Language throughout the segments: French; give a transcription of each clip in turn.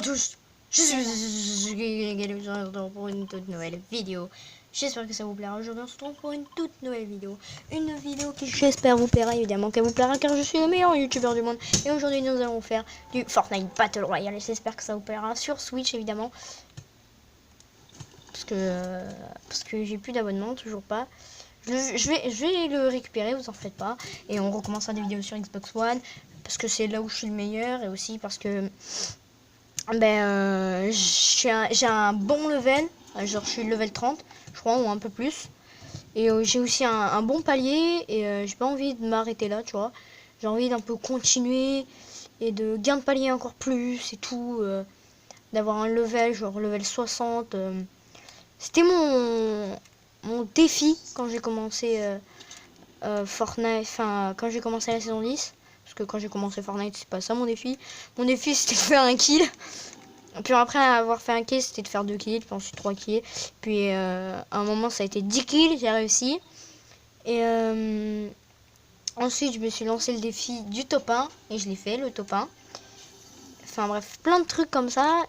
tous, je suis pour une toute nouvelle vidéo. J'espère que ça vous plaira. Aujourd'hui on se retrouve pour une toute nouvelle vidéo. Une vidéo qui j'espère vous plaira, évidemment qu'elle vous plaira car je suis le meilleur youtubeur du monde. Et aujourd'hui nous allons faire du Fortnite Battle Royale. Et j'espère que ça vous plaira sur Switch évidemment. Parce que j'ai plus d'abonnement, toujours pas. Je vais le récupérer, vous en faites pas. Et on recommencera des vidéos sur Xbox One. Parce que c'est là où je suis le meilleur. Et aussi parce que j'ai un bon level. Genre je suis level 30, je crois, ou un peu plus. Et j'ai aussi un bon palier. Et j'ai pas envie de m'arrêter là, tu vois. J'ai envie d'un peu continuer. Et de gain de palier encore plus et tout. D'avoir un level, genre level 60. C'était mon défi quand j'ai commencé Fortnite, enfin quand j'ai commencé la saison 10. Parce que quand j'ai commencé Fortnite, c'est pas ça mon défi. Mon défi c'était de faire un kill. Puis après avoir fait un kill, c'était de faire 2 kills, puis ensuite 3 kills. Puis à un moment ça a été 10 kills, j'ai réussi. Et ensuite je me suis lancé le défi du top 1 et je l'ai fait, le top 1. Enfin bref, plein de trucs comme ça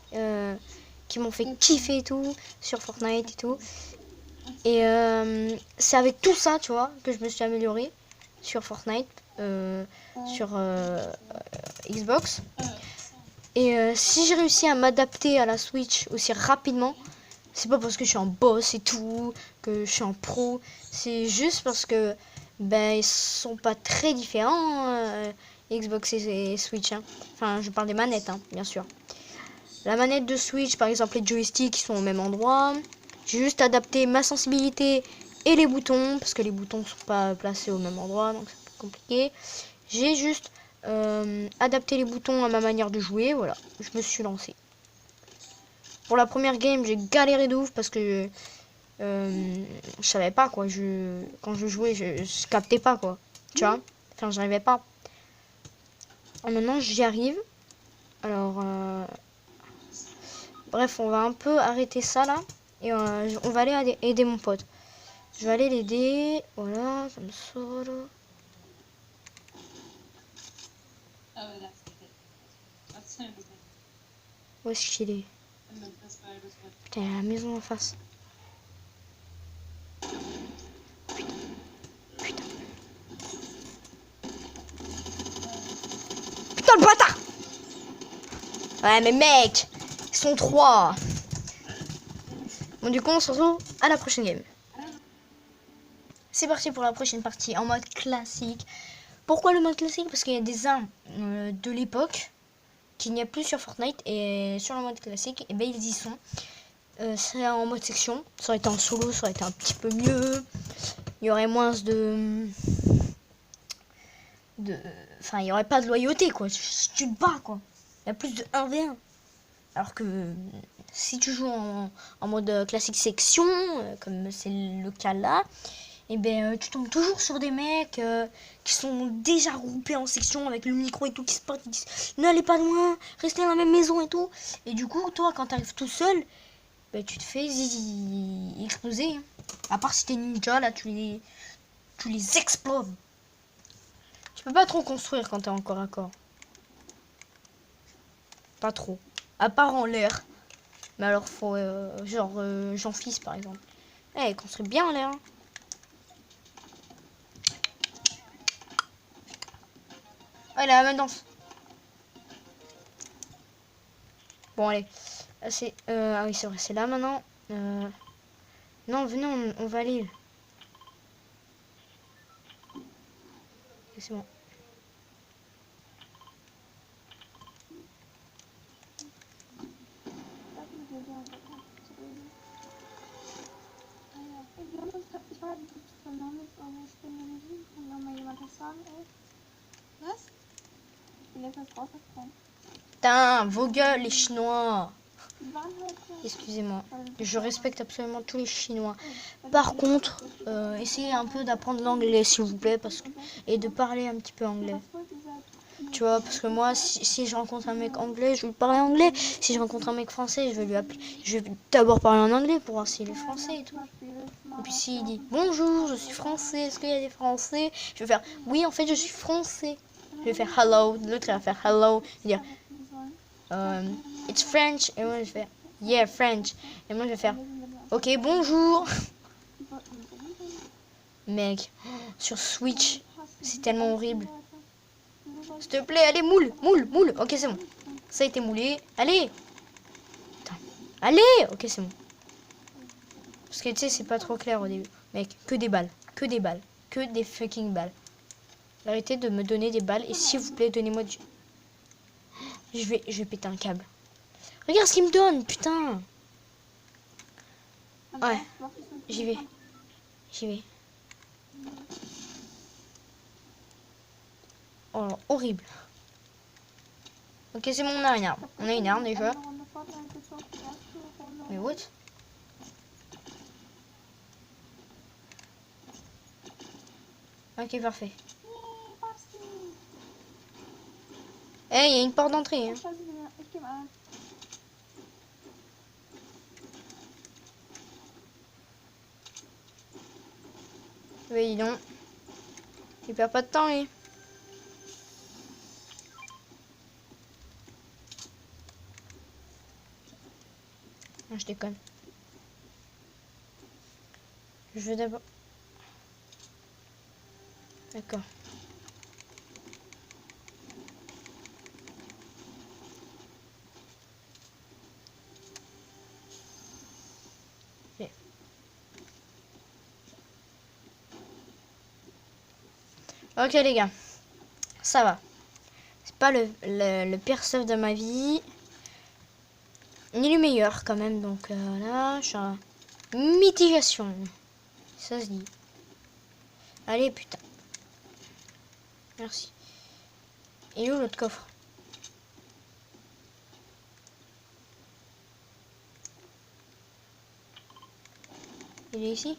qui m'ont fait kiffer et tout sur Fortnite et tout. Et c'est avec tout ça, tu vois, que je me suis amélioré sur Fortnite, sur Xbox. Et si j'ai réussi à m'adapter à la Switch aussi rapidement, c'est pas parce que je suis en boss et tout, que je suis en pro. C'est juste parce que ils sont pas très différents, Xbox et Switch. Hein. Enfin, je parle des manettes, hein, bien sûr. La manette de Switch, par exemple, les joysticks, ils sont au même endroit. J'ai juste adapté ma sensibilité et les boutons, parce que les boutons sont pas placés au même endroit, donc c'est un peu compliqué. J'ai juste adapté les boutons à ma manière de jouer, voilà, je me suis lancé. Pour la première game, j'ai galéré de ouf parce que je savais pas quoi, quand je jouais, je captais pas quoi, tu vois, enfin j'arrivais pas. Et maintenant j'y arrive, alors bref, on va un peu arrêter ça là. Et on va aller aider mon pote. Je vais aller l'aider. Voilà, comme ça. Où est-ce qu'il est? Putain, il y a la maison en face. Putain. Putain, le bâtard! Ouais, mais mec, ils sont 3. Bon, du coup, on se retrouve à la prochaine game. C'est parti pour la prochaine partie en mode classique. Pourquoi le mode classique? Parce qu'il y a des armes de l'époque qu'il n'y a plus sur Fortnite, et sur le mode classique, et ils y sont. C'est en mode section. Ça aurait été en solo, ça aurait été un petit peu mieux. Il y aurait moins enfin, il y aurait pas de loyauté, quoi. Si tu te bats, quoi. Il y a plus de 1v1. Alors que si tu joues en mode classique section, comme c'est le cas là, et tu tombes toujours sur des mecs qui sont déjà regroupés en section avec le micro et tout, qui se partent, qui disent n'allez pas loin, restez dans la même maison et tout. Et du coup, toi, quand t'arrives tout seul, tu te fais exploser. Hein. À part si t'es ninja, là, tu les exploses. Tu peux pas trop construire quand t'es en corps à corps. Pas trop. À part en l'air. Mais alors, faut genre Jean-Fils, par exemple. Il construit bien en l'air. Hein. Oh, il a la main danse. Bon, allez. Ah oui, c'est vrai, c'est là maintenant. Non, venez, on va aller. C'est bon. Putain, vos gueules, les Chinois. Excusez-moi, je respecte absolument tous les Chinois. Par contre, essayez un peu d'apprendre l'anglais, s'il vous plaît, et de parler un petit peu anglais. Tu vois, parce que moi, si je rencontre un mec anglais, je vais lui parler anglais. Si je rencontre un mec français, je vais d'abord parler en anglais pour voir s'il est français et tout. Et puis s'il dit bonjour, je suis français, est-ce qu'il y a des français? Je vais faire oui, en fait, je suis français. Je vais faire hello, l'autre il va faire hello, il va dire it's French. Et moi, je vais faire, yeah, French. Et moi, je vais faire, ok, bonjour. Mec, sur Switch, c'est tellement horrible. S'il te plaît, allez, moule, moule, moule. Ok, c'est bon. Ça a été moulé. Allez. Putain. Allez. Ok, c'est bon. Parce que tu sais, c'est pas trop clair au début. Mec, que des balles. Que des balles. Que des fucking balles. Arrêtez de me donner des balles. Et s'il vous plaît, donnez-moi du... Je vais péter un câble. Regarde ce qu'il me donne, putain. Ouais. J'y vais. J'y vais. Oh, horrible. Ok, c'est bon, on a une arme. On a une arme déjà. Mais what? Ok, parfait. Eh, il y a une porte d'entrée. Hein. Oui, dis donc. Il perd pas de temps, lui. Non, je déconne. Je veux d'abord... D'accord. Okay. Ok, les gars. Ça va. C'est pas le pire stuff de ma vie. Ni le meilleur, quand même. Donc, là, je suis en mitigation. Ça se dit. Allez, putain. Merci. Et où l'autre coffre? Il est ici?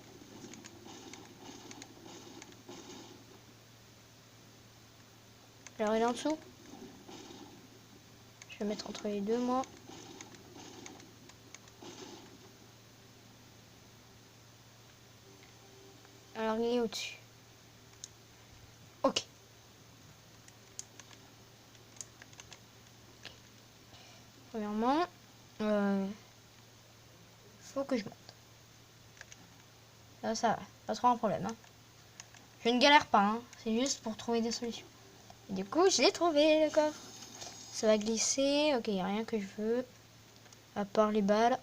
Alors, il est en dessous? Je vais mettre entre les deux, moi. Alors, il est au-dessus. Ok. Premièrement, faut que je monte. Ça va. Pas trop un problème. Hein. Je ne galère pas. Hein. C'est juste pour trouver des solutions. Et du coup, je l'ai trouvé, le coffre. Ça va glisser. Ok, il n'y a rien que je veux. À part les balles.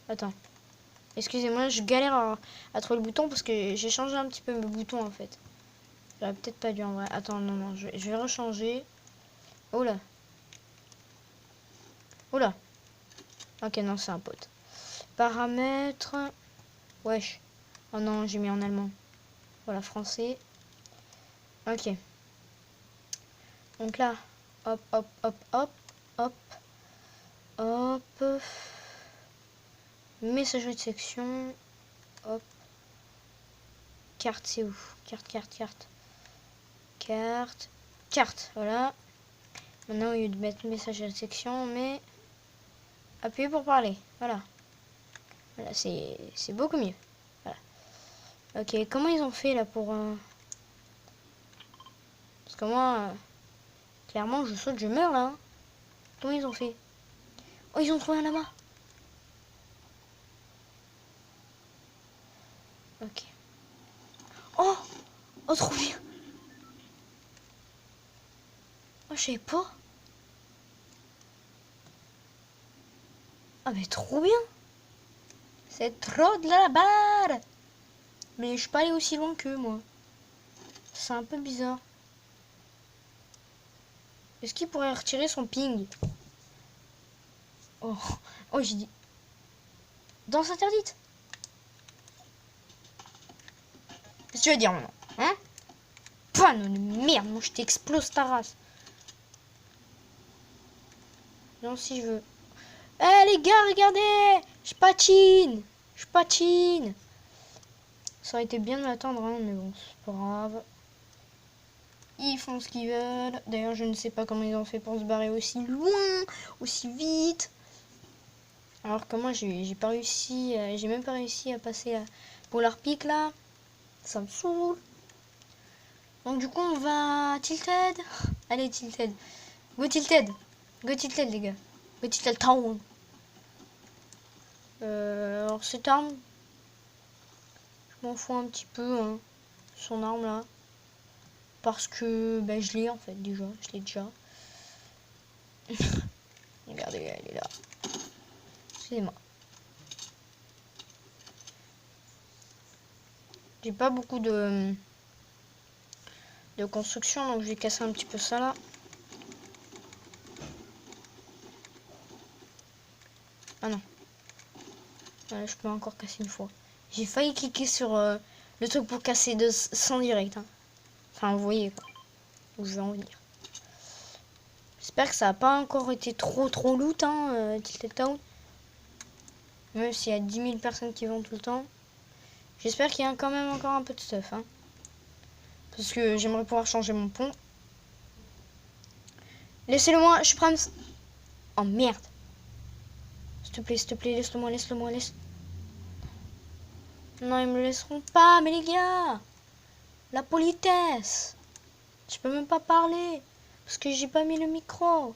Attends. Excusez-moi, je galère à trouver le bouton parce que j'ai changé un petit peu mes boutons en fait. J'aurais peut-être pas dû en vrai. Attends, non, je vais rechanger. Oh là. Oh là. Ok, non, c'est un pote. Paramètres. Wesh. Oh non, j'ai mis en allemand. Voilà, français. Ok. Donc là, hop, hop, hop, hop, hop, hop. Messagerie de section. Hop. Carte, c'est où? Carte, carte, carte. Carte. Carte, voilà. Maintenant, au lieu de mettre messagerie de section, mais appuyez pour parler. Voilà. Voilà, c'est beaucoup mieux. Voilà. Ok, comment ils ont fait là pour... Parce que moi, clairement, je saute, je meurs là. Hein. Comment ils ont fait? Oh, ils ont trouvé un lama. Ok. Oh! Oh, trop bien. Oh, je sais pas. Ah, mais trop bien. C'est trop de la barre. Mais je suis pas allé aussi loin qu'eux, moi. C'est un peu bizarre. Est-ce qu'il pourrait retirer son ping? Oh, oh j'ai dit. Danse interdite. Qu'est-ce que tu veux dire maintenant? Hein? Panne de merde, moi je t'explose ta race. Non, si je veux. Eh les gars, regardez! Je patine! Je patine! Ça aurait été bien de m'attendre, hein, mais bon, c'est pas grave. Ils font ce qu'ils veulent. D'ailleurs, je ne sais pas comment ils ont fait pour se barrer aussi loin, aussi vite. Alors que moi, j'ai pas réussi, j'ai même pas réussi à passer à Polar Peak là. Ça me saoule. Donc du coup, on va Tilted. Allez, Tilted. Go Tilted. Go Tilted, les gars. Go Tilted Town. Alors cette arme, je m'en fous un petit peu, hein, son arme là, parce que ben, je l'ai en fait déjà, je l'ai déjà. Regardez, elle est là. Excusez-moi. J'ai pas beaucoup de construction, donc je vais casser un petit peu ça là. Ah non. Ouais, je peux encore casser une fois. J'ai failli cliquer sur le truc pour casser sans direct. Hein. Enfin, vous voyez quoi. Où je vais en venir. J'espère que ça n'a pas encore été trop loot, hein, Tilted Town. Même s'il y a 10 000 personnes qui vont tout le temps. J'espère qu'il y a quand même encore un peu de stuff. Hein. Parce que j'aimerais pouvoir changer mon pont. Laissez-le moi, je prends... Oh merde. S'il te plaît, laisse-le moi, laisse. Non, ils me le laisseront pas, mais les gars. La politesse. Je peux même pas parler. Parce que j'ai pas mis le micro.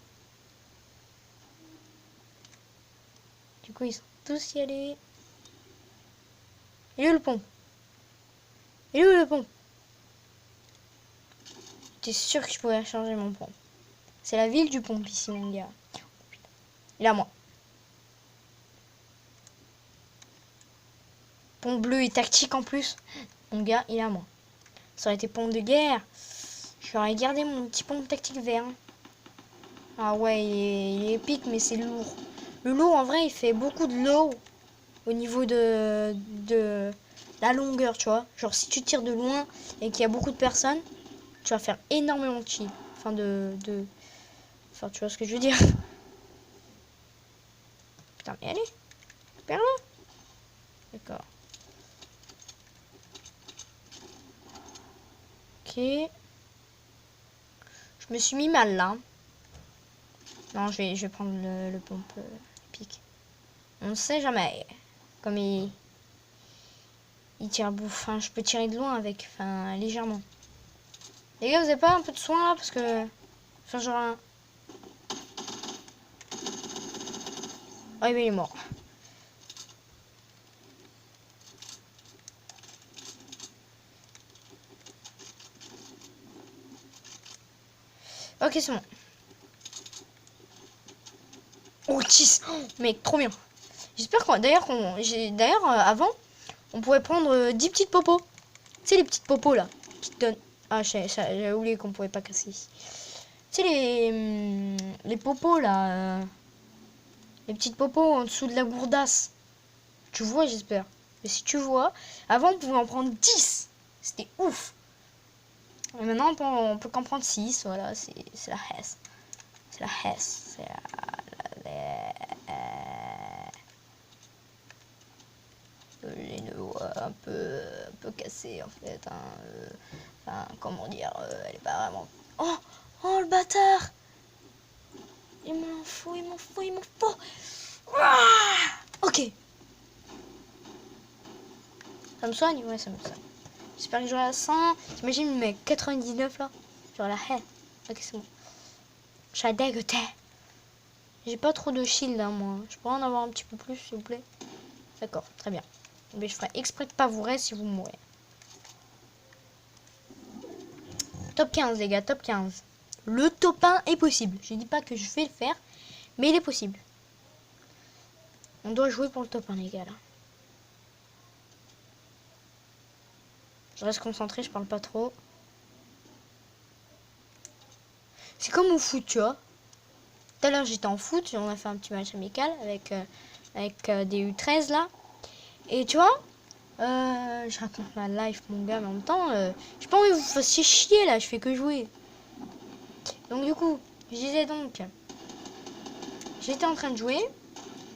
Du coup, ils sont tous y allés. Il est où le pont? Il est où le pont? J'étais sûr que je pouvais changer mon pont. C'est la ville du pont ici, mon gars. Il est à moi. Pont bleu et tactique en plus. Mon gars, il est à moi. Ça aurait été pont de guerre. J'aurais gardé mon petit pont tactique vert. Ah ouais, il est épique, mais c'est lourd. Le lourd, en vrai, il fait beaucoup de low au niveau de la longueur, tu vois. Genre, si tu tires de loin et qu'il y a beaucoup de personnes, tu vas faire énormément de chill. Enfin, Enfin, tu vois ce que je veux dire. Putain, mais allez. Perds-le. D'accord. Ok. Je me suis mis mal, là. Non, je vais prendre le pompe épique. On ne sait jamais. Comme il tire bouffe. Enfin, je peux tirer de loin avec. Enfin, légèrement. Les gars, vous avez pas un peu de soin là? Parce que. Enfin, genre un. Oh, mais il est mort. Ok, c'est bon. Oh, 10. Oh, mec, trop bien. J'espère qu'on. D'ailleurs, avant, on pouvait prendre 10 petites popos. Tu sais, les petites popos là. Qui te donnent. Ah, j'ai oublié qu'on pouvait pas casser ici. Tu sais, les popos là. Les petites popos en dessous de la gourdasse. Tu vois, j'espère. Mais si tu vois, avant, on pouvait en prendre 10. C'était ouf. Et maintenant, on peut qu'en prendre 6. Voilà, c'est la Hesse. C'est la Hesse. C'est les nœuds un peu cassés en fait. Hein, enfin, comment dire, elle est pas vraiment. Oh, oh le bâtard! Il m'en faut. Ok. Ça me soigne? Ouais, ça me soigne. J'espère que j'aurai à 100. T'imagines, mec, 99 là? Genre la haie. Ok, c'est bon. Je suis dégoûté. J'ai pas trop de shield, hein, moi. Je pourrais en avoir un petit peu plus, s'il vous plaît. D'accord, très bien. Mais je ferai exprès de pas vous rester si vous mourrez. Top 15, les gars, top 15. Le top 1 est possible. Je dis pas que je vais le faire, mais il est possible. On doit jouer pour le top 1, les gars, là. Je reste concentré, je parle pas trop. C'est comme au foot, tu vois. Tout à l'heure, j'étais en foot. On a fait un petit match amical avec des U13, là. Et tu vois, je raconte ma life, mon gars, mais en même temps, j'ai pas envie que vous fassiez chier, là. Je fais que jouer. Donc, du coup, je disais donc... J'étais en train de jouer.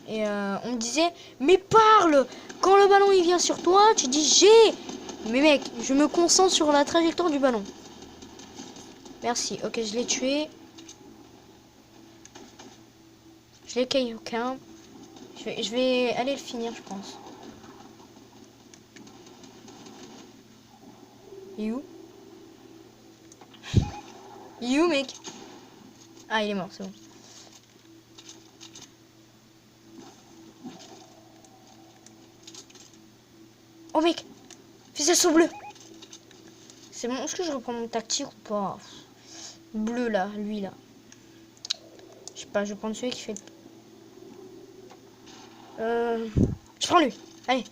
Et on me disait, mais parle! Quand le ballon il vient sur toi, tu dis j'ai. Mais mec, je me concentre sur la trajectoire du ballon. Merci. Ok, je l'ai tué. Je l'ai caillé aucun. Je vais aller le finir, je pense. Il est où? Il est où, mec? Ah, il est mort, c'est bon. Oh mec, faisceau bleu. C'est bon, est-ce que je reprends mon tactique ou pas? Bleu là, lui là. Je sais pas, je vais prendre celui qui fait... Je prends lui. Allez.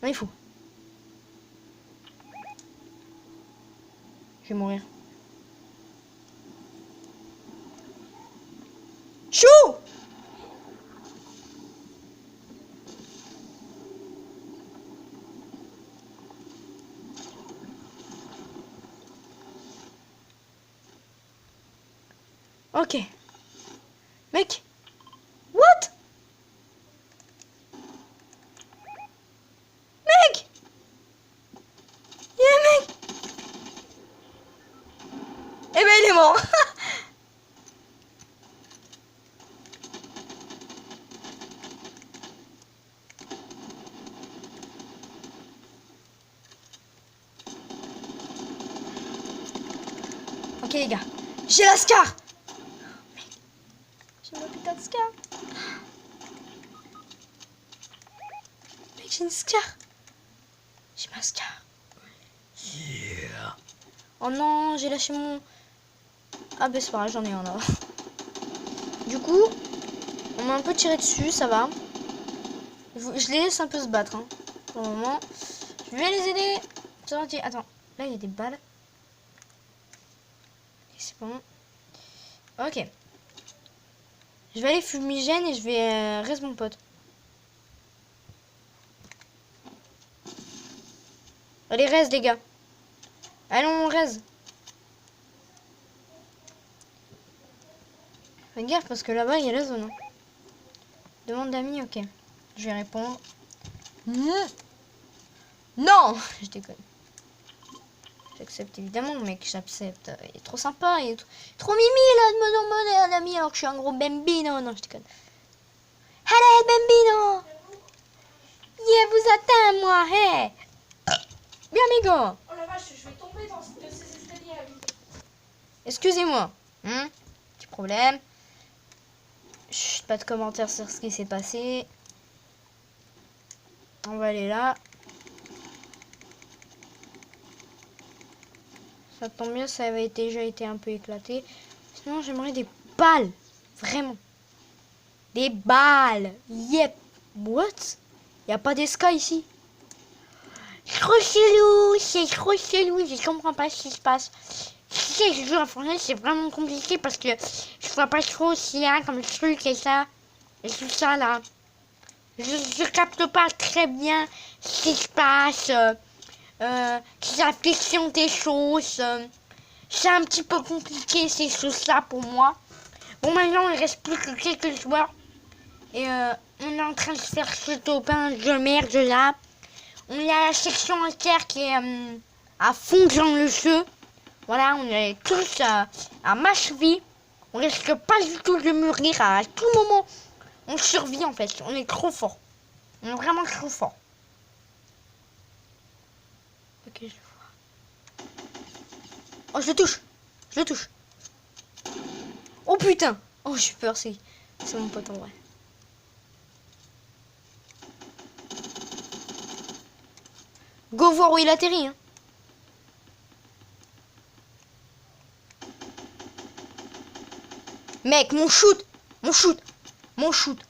Non, il faut. Je vais mourir. Chou! Ok. Mec. What? Mec. Mec. Eh ben il est mort. Ok les gars. J'ai la Scar. J'ai ma putain de Scar. Mec, j'ai une Scar. J'ai ma Scar. Yeah. Oh non, j'ai lâché mon... Ah ben c'est pas grave, j'en ai un là. Du coup, on m'a un peu tiré dessus, ça va. Je les laisse un peu se battre. Hein. Pour le moment, je vais les aider. Attends, là il y a des balles. C'est bon. Ok. Je vais aller fumigène et je vais reste mon pote. Allez, reste les gars. Allons, on reste. Fais gaffe parce que là-bas il y a la zone. Hein. Demande d'amis, ok. Je vais répondre. Non. Je déconne. J'accepte évidemment, mec, j'accepte. Il est trop sympa, il est trop mimi là de me demander un ami alors que je suis un gros bambino. Non, je déconne. Allez, bambino. Yeah, vous atteint moi, hey. Bien, amigo. Oh la vache, je vais tomber dans ces escaliers à lui. Excusez-moi. Petit problème. Chut, pas de commentaires sur ce qui s'est passé. On va aller là. Ça tombe bien, ça avait déjà été un peu éclaté. Sinon, j'aimerais des balles. Vraiment. Des balles. Yep. What? Y a pas d'esca ici. C'est trop chelou. C'est trop chelou. Je comprends pas ce qui se passe. Si je joue en français, c'est vraiment compliqué parce que je vois pas trop s'il y a comme truc et ça. Et tout ça là. Je capte pas très bien ce qui se passe. La fiction des choses. C'est un petit peu compliqué ces choses-là pour moi. Bon, maintenant il reste plus que quelques joueurs. Et on est en train de faire ce topin de merde là. On a la section entière qui est à fond dans le jeu. Voilà, on est tous à ma cheville. On risque pas du tout de mourir à tout moment. On survit en fait. On est trop fort. On est vraiment trop fort. Ok, je le vois. Oh, je le touche. Je le touche. Oh putain. Oh, j'ai peur, c'est mon pote en vrai. Go voir où il atterrit. Hein. Mec, mon shoot. Mon shoot. Mon shoot.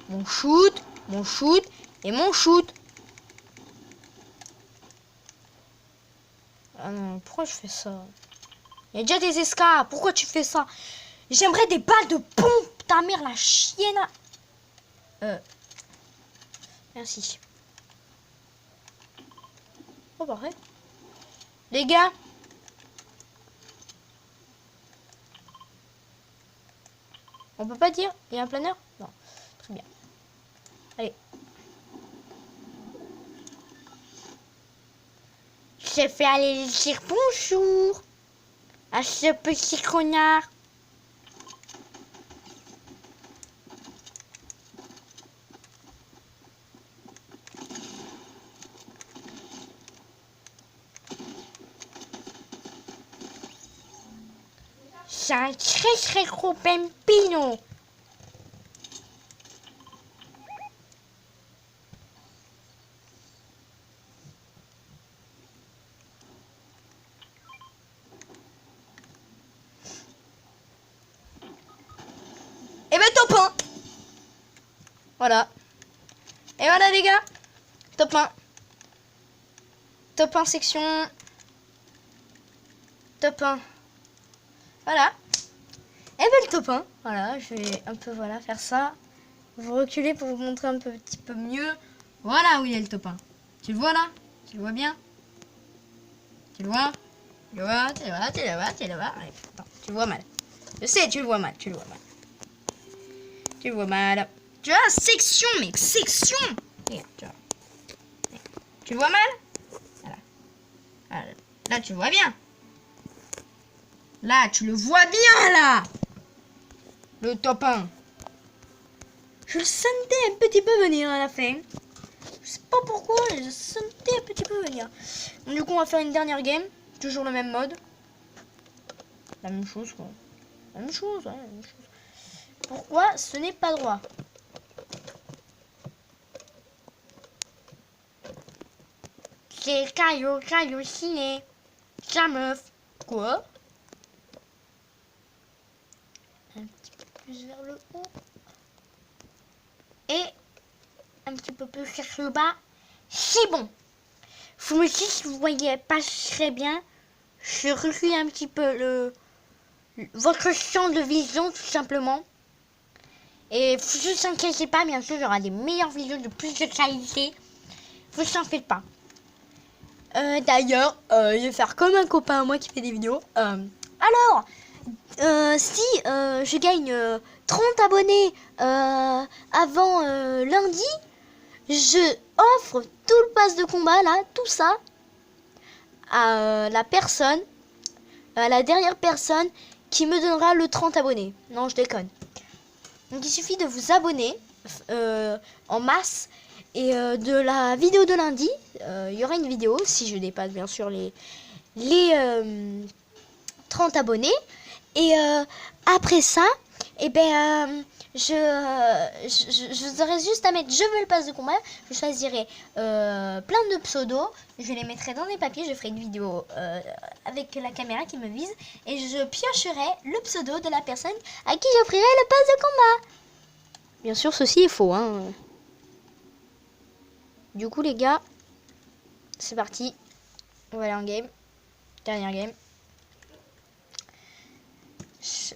Mon shoot. Mon shoot. Et mon shoot. Ah non, pourquoi je fais ça? Il y a déjà des escas. Pourquoi tu fais ça? J'aimerais des balles de pompe. Ta mère, la chienne. Merci. Oh, parfait. Les gars. On peut pas dire? Il y a un planeur? Non. Très bien. Allez. Je vais aller dire bonjour à ce petit connard. C'est un très gros bambino. Et ben top 1. Voilà. Et voilà les gars. Top 1. Top 1 section. Top 1. Voilà. Et ben le top 1. Voilà, je vais un peu voilà faire ça. Vous reculez pour vous montrer un petit peu mieux. Voilà où il est le top 1. Tu le vois là? Tu le vois bien? Tu le vois? Tu le vois? Tu le vois? Tu le vois? Tu le vois? Allez, attends, tu le vois mal. Je sais, tu le vois mal. Tu le vois mal. Tu le vois mal. Tu vois, section, mec, section. Regarde, tu vois. Tu le vois mal? Voilà. Voilà. Là, tu le vois bien. Là, tu le vois bien, là. Le top 1. Je le sentais un petit peu venir à la fin. Je sais pas pourquoi, je sentais un petit peu venir. Donc, du coup, on va faire une dernière game. Toujours le même mode. La même chose, quoi. La même chose, ouais, la même chose. Pourquoi ce n'est pas droit? C'est caillou, ciné. Sa meuf. Quoi? Un petit peu plus vers le haut. Et un petit peu plus vers le bas. C'est bon. Vous me dites si vous voyez pas très bien. Je recule un petit peu votre champ de vision, tout simplement. Et vous ne vous inquiétez pas, bien sûr, il y aura des meilleures vidéos de plus de qualité. Vous en faites pas. D'ailleurs, je vais faire comme un copain à moi qui fait des vidéos. Alors, si je gagne 30 abonnés avant lundi, je offre tout le pass de combat, là, tout ça, à la personne, à la dernière personne qui me donnera le 30 abonnés. Non, je déconne. Donc, il suffit de vous abonner en masse. Et de la vidéo de lundi, il y aura une vidéo, si je dépasse bien sûr les 30 abonnés. Et après ça, eh ben, je vous aurais juste à mettre je veux le pass de combat. Je choisirai plein de pseudos. Je les mettrai dans des papiers. Je ferai une vidéo avec la caméra qui me vise. Et je piocherai le pseudo de la personne à qui j'offrirai le pass de combat. Bien sûr, ceci est faux, hein. Du coup, les gars, c'est parti. On va aller en game. Dernière game.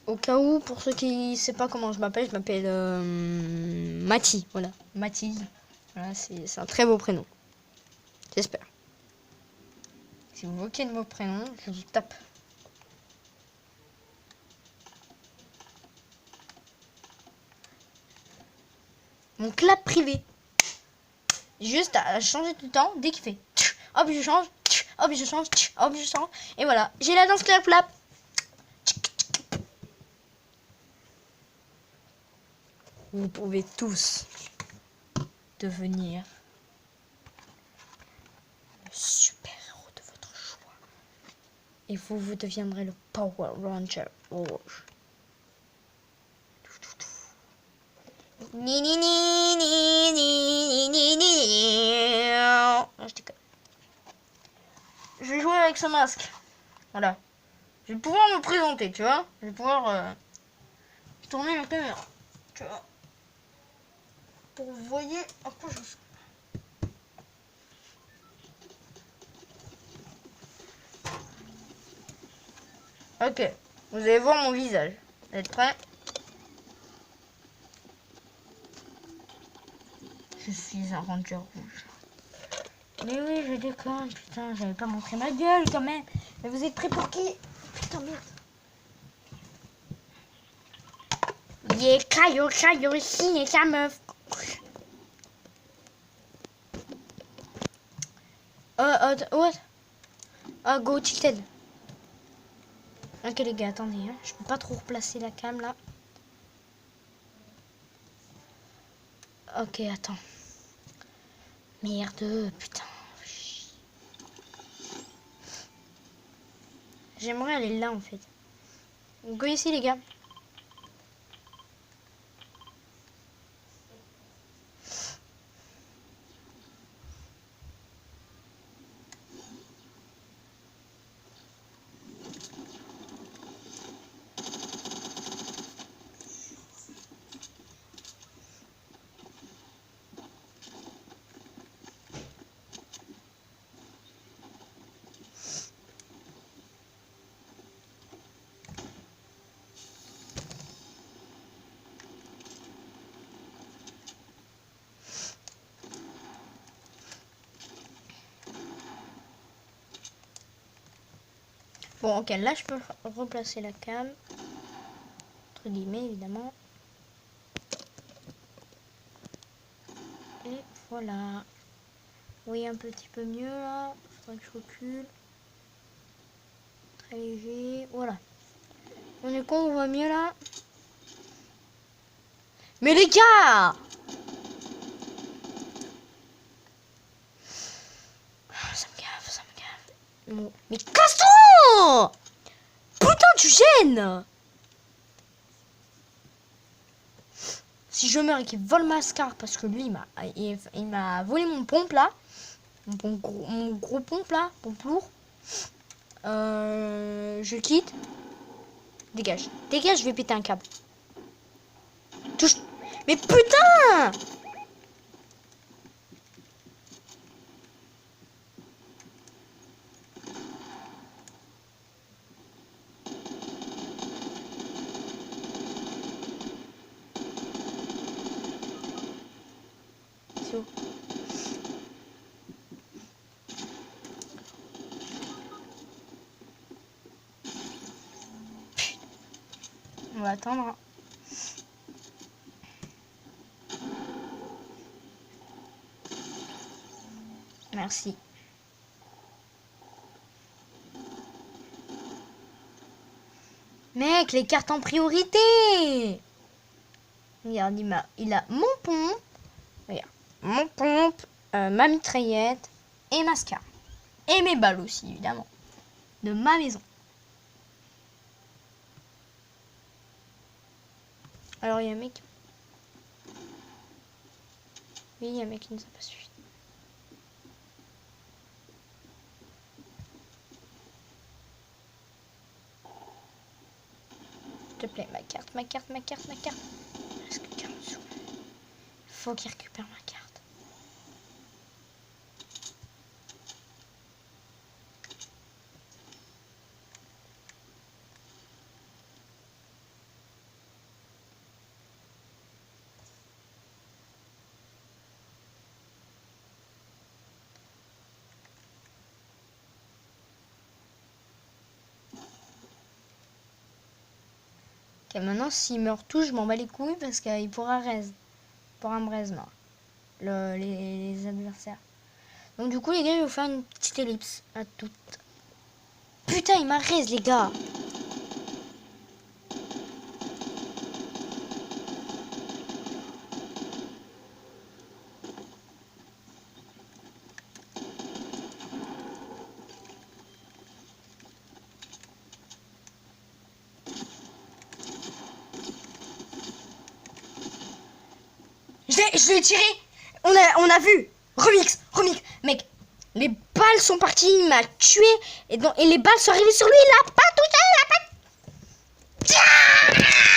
Au cas où, pour ceux qui ne savent pas comment je m'appelle Mathie. Voilà, Mathilde. Voilà, c'est un très beau prénom. J'espère. Si vous moquez de mon prénom, je vous tape. Mon clap privé. Juste à changer tout le temps dès qu'il fait. Hop, je change. Hop, je change. Hop, je change. Et voilà, j'ai la danse clap clap. Vous pouvez tous devenir le super-héros de votre choix. Et vous deviendrez le Power Ranger rouge. Ni ni ni ni ni ni ni. Je déconne. Je vais jouer avec ce masque. Voilà. Je vais pouvoir me présenter, tu vois. Je vais pouvoir tourner la caméra. Tu vois. Pour vous voyez à quoi je suis. Ok. Vous allez voir mon visage. Vous êtes prêts? Je suis un ranger rouge. Mais oui, je déconne, putain, j'avais pas montré ma gueule quand même. Mais vous êtes prêts pour qui? Putain, merde. Yeah, caillou, ici, et sa meuf. What? Go tilted. Ok les gars, attendez, hein. Je peux pas trop replacer la cam là. Ok, attends. Merde, putain. J'aimerais aller là en fait. Go ici les gars. Bon, ok, là je peux replacer la cam. Entre guillemets, évidemment. Et voilà. Vous voyez un petit peu mieux là. Faudrait que je recule. Très léger. Voilà. On est con, on voit mieux là. Mais les gars! Ça me gave, ça me gave. Bon. Mais casse-toi! Putain, tu gênes! Si je meurs et qu'il vole ma scar parce que lui il m'a volé mon pompe là, mon gros pompe là, pompe lourd, je quitte. Dégage, dégage, je vais péter un câble. Touche. Mais putain! C'est où? On va attendre. Merci. Mec, les cartes en priorité. Regarde, il a mon pompe. Regarde, mon pompe, ma mitraillette et ma scar. Et mes balles aussi, évidemment. De ma maison. Alors, il y a un mec. Oui, il y a un mec qui nous a pas suivi. S'il te plaît, ma carte. Presque 40 secondes. Faut qu'il récupère ma carte. Ok, maintenant s'il meurt tout, je m'en bats les couilles parce qu'il pourra me raise mort. Les adversaires. Donc du coup les gars, je vais vous faire une petite ellipse à toutes. Putain, il m'a raise les gars. Je l'ai tiré. On a vu. Remix. Mec, les balles sont parties. Il m'a tué. Et les balles sont arrivées sur lui là.